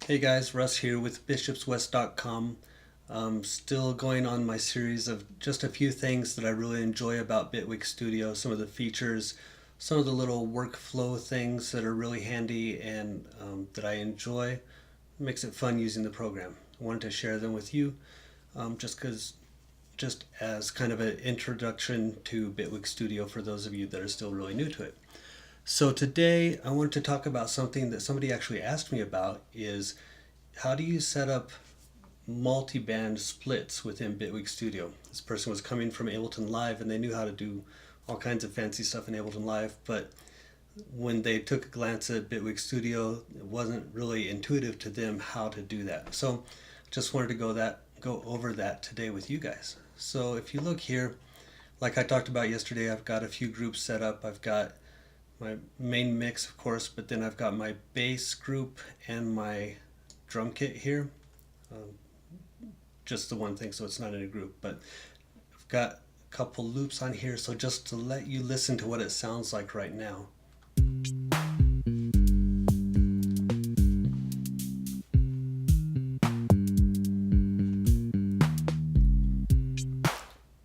Hey guys, Russ here with bishopswest.com. Still going on my series of just a few things that I really enjoy about Bitwig Studio, some of the features, some of the little workflow things that are really handy and that I enjoy. It makes it fun using the program. I wanted to share them with you just as kind of an introduction to Bitwig Studio for those of you that are still really new to it. So today I wanted to talk about something that somebody actually asked me about is how do you set up multi-band splits within Bitwig Studio? This person was coming from Ableton Live and they knew how to do all kinds of fancy stuff in Ableton Live, but when they took a glance at Bitwig Studio, it wasn't really intuitive to them how to do that. So just wanted to go over that today with you guys. So if you look here, like I talked about yesterday, I've got a few groups set up. I've got my main mix, of course, but then I've got my bass group and my drum kit here. Just the one thing, so it's not in a group, but I've got a couple loops on here, so just to let you listen to what it sounds like right now.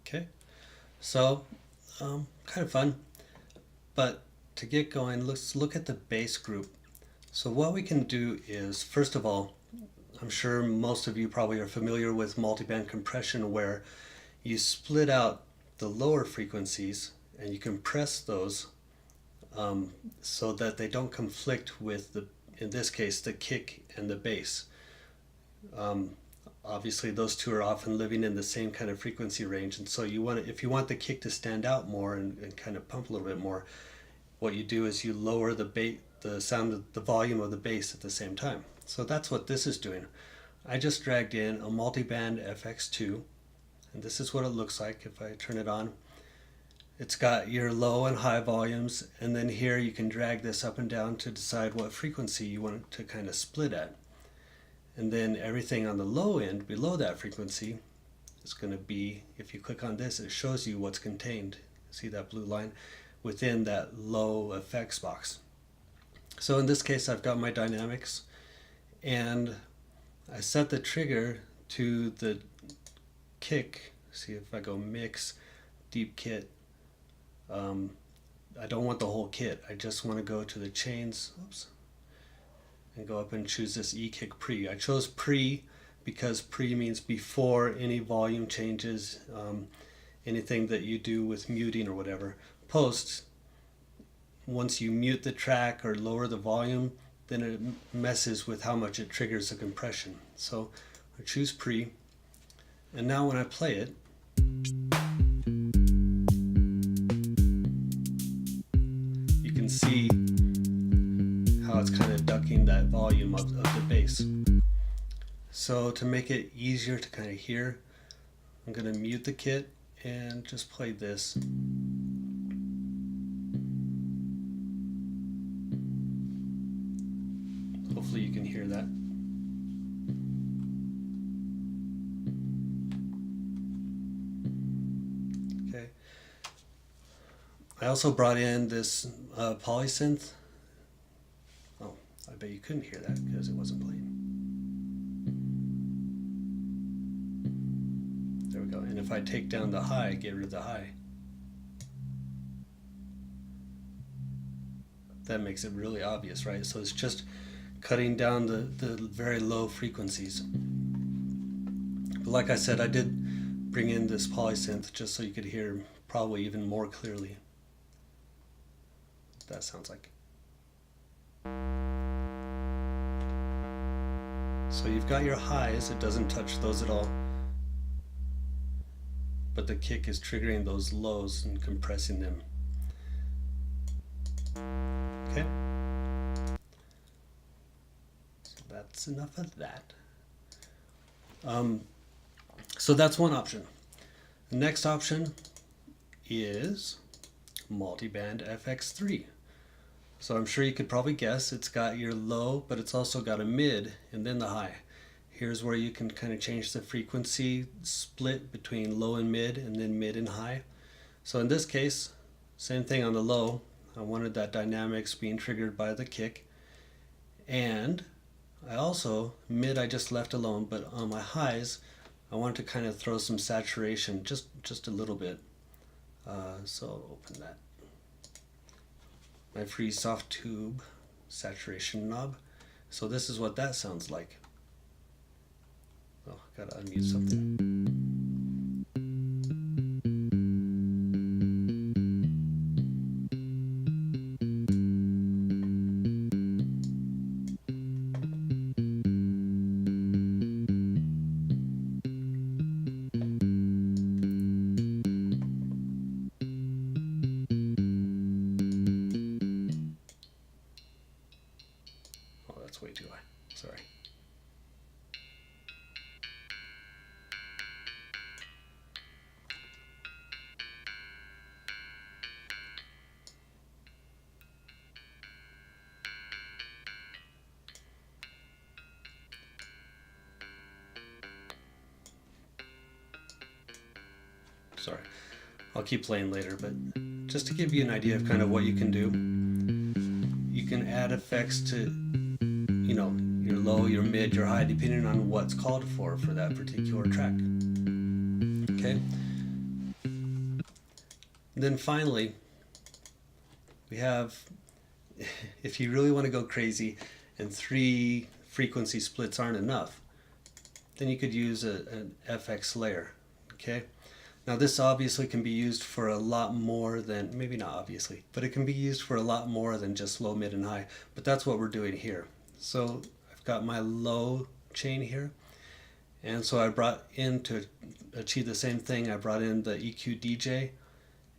Okay, so kind of fun, but to get going, let's look at the bass group. So what we can do is, first of all, I'm sure most of you probably are familiar with multiband compression, where you split out the lower frequencies and you compress those so that they don't conflict with in this case, the kick and the bass. Obviously those two are often living in the same kind of frequency range, and so if you want the kick to stand out more and kind of pump a little bit more, what you do is you lower the sound of the volume of the bass at the same time. So that's what this is doing. I just dragged in a Multiband Fx3, and this is what it looks like if I turn it on. It's got your low and high volumes, and then here you can drag this up and down to decide what frequency you want it to kind of split at. And then everything on the low end below that frequency is going to be, if you click on this, it shows you what's contained. See that blue line within that low effects box. So in this case, I've got my dynamics, and I set the trigger to the kick. See if I go mix, deep kit. I don't want the whole kit. I just want to go to the chains. Oops. And go up and choose this E-kick pre. I chose pre because pre means before any volume changes, anything that you do with muting or whatever. Post, once you mute the track or lower the volume, then it messes with how much it triggers the compression. So I choose pre, and now when I play it, you can see how it's kind of ducking that volume of the bass. So to make it easier to kind of hear, I'm going to mute the kit and just play this. Hopefully you can hear that. Okay. I also brought in this polysynth. Oh, I bet you couldn't hear that because it wasn't playing. There we go. And if I take down the high, get rid of the high, that makes it really obvious, right? So it's just cutting down the very low frequencies. But like I said, I did bring in this polysynth just so you could hear probably even more clearly what that sounds like. So you've got your highs, it doesn't touch those at all, but the kick is triggering those lows and compressing them. Okay, so that's enough of that. So that's one option. The next option is Multiband Fx3. So I'm sure you could probably guess it's got your low, but it's also got a mid and then the high. Here's where you can kind of change the frequency split between low and then mid and high. So in this case, same thing on the low. I wanted that dynamics being triggered by the kick, and I also, mid I just left alone, but on my highs, I want to kind of throw some saturation, just a little bit. So I'll open that. My free soft tube saturation knob. So this is what that sounds like. Oh, gotta unmute something. Oh, that's way too high. Sorry. Sorry. I'll keep playing later, but just to give you an idea of kind of what you can do, you can add effects to, you know, your low, your mid, your high, depending on what's called for that particular track. Okay? Then finally, we have, if you really want to go crazy and 3 frequency splits aren't enough, then you could use an FX layer. Okay? Now this obviously can be used for a lot more than, maybe not obviously, but it can be used for a lot more than just low, mid, and high. But that's what we're doing here. So I've got my low chain here. And so I brought in, to achieve the same thing, I brought in the EQ DJ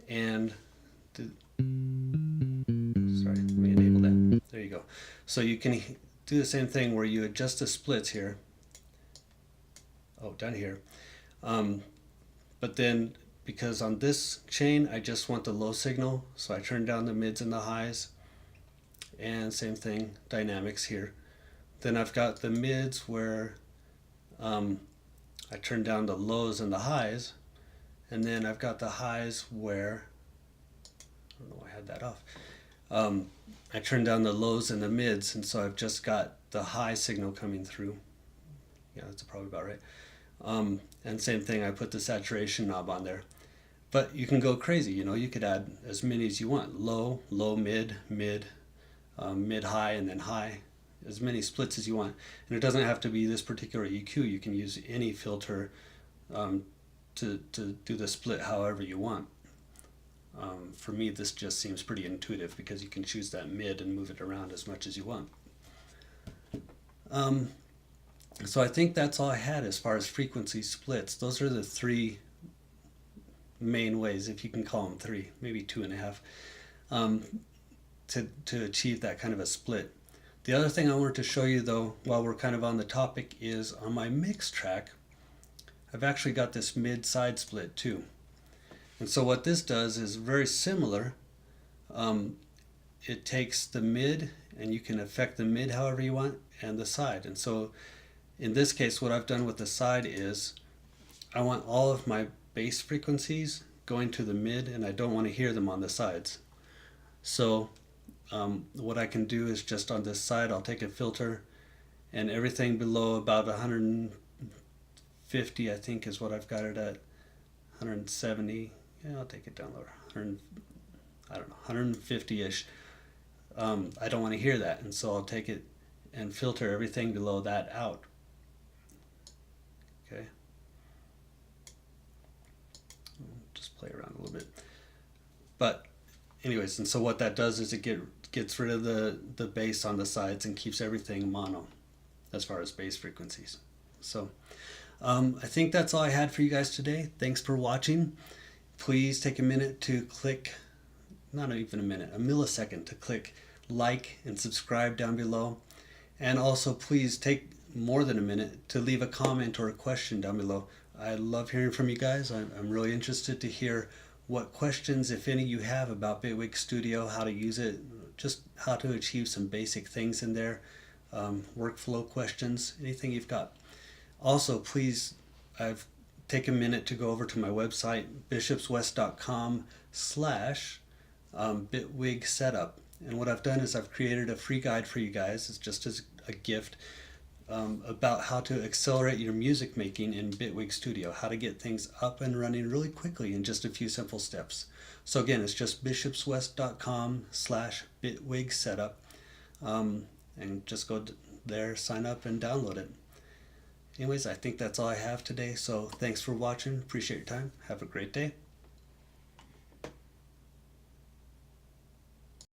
and sorry, let me enable that. There you go. So you can do the same thing where you adjust the splits here. Oh, down here. But then, because on this chain, I just want the low signal, so I turn down the mids and the highs. And same thing, dynamics here. Then I've got the mids where I turn down the lows and the highs. And then I've got the highs where, I don't know why I had that off. I turn down the lows and the mids, and so I've just got the high signal coming through. Yeah, that's probably about right. And same thing, I put the saturation knob on there. But you can go crazy, you know, you could add as many as you want. Low, low, mid, mid, mid, high, and then high. As many splits as you want. And it doesn't have to be this particular EQ. You can use any filter to do the split however you want. For me, this just seems pretty intuitive because you can choose that mid and move it around as much as you want. So I think that's all I had as far as frequency splits. Those are the 3 main ways, if you can call them 3, maybe 2.5, to achieve that kind of a split. The other thing I wanted to show you though, while we're kind of on the topic, is on my mix track, I've actually got this mid-side split too. And so what this does is very similar. It takes the mid, and you can affect the mid however you want, and the side. And so in this case, what I've done with the side is I want all of my bass frequencies going to the mid, and I don't want to hear them on the sides. So what I can do is just on this side, I'll take a filter, and everything below about 150, I think is what I've got it at, 170. Yeah, I'll take it down lower. 100, I don't know, 150-ish. I don't want to hear that, and so I'll take it and filter everything below that out. Okay. Just play around a little bit. But anyways, and so what that does is it gets rid of the bass on the sides and keeps everything mono as far as bass frequencies. So I think that's all I had for you guys today. Thanks for watching. Please take a minute to click, not even a minute, a millisecond to click like and subscribe down below. And also please take more than a minute to leave a comment or a question down below. I love hearing from you guys. I'm really interested to hear what questions, if any, you have about Bitwig Studio, how to use it, just how to achieve some basic things in there, workflow questions, anything you've got. Also, please, take a minute to go over to my website, bishopswest.com/Bitwig setup. And what I've done is I've created a free guide for you guys. It's just as a gift about how to accelerate your music making in Bitwig Studio, how to get things up and running really quickly in just a few simple steps. So again, it's just bishopswest.com/bitwig setup, and just go there, sign up, and download it. Anyways, I think that's all I have today. So thanks for watching. Appreciate your time. Have a great day.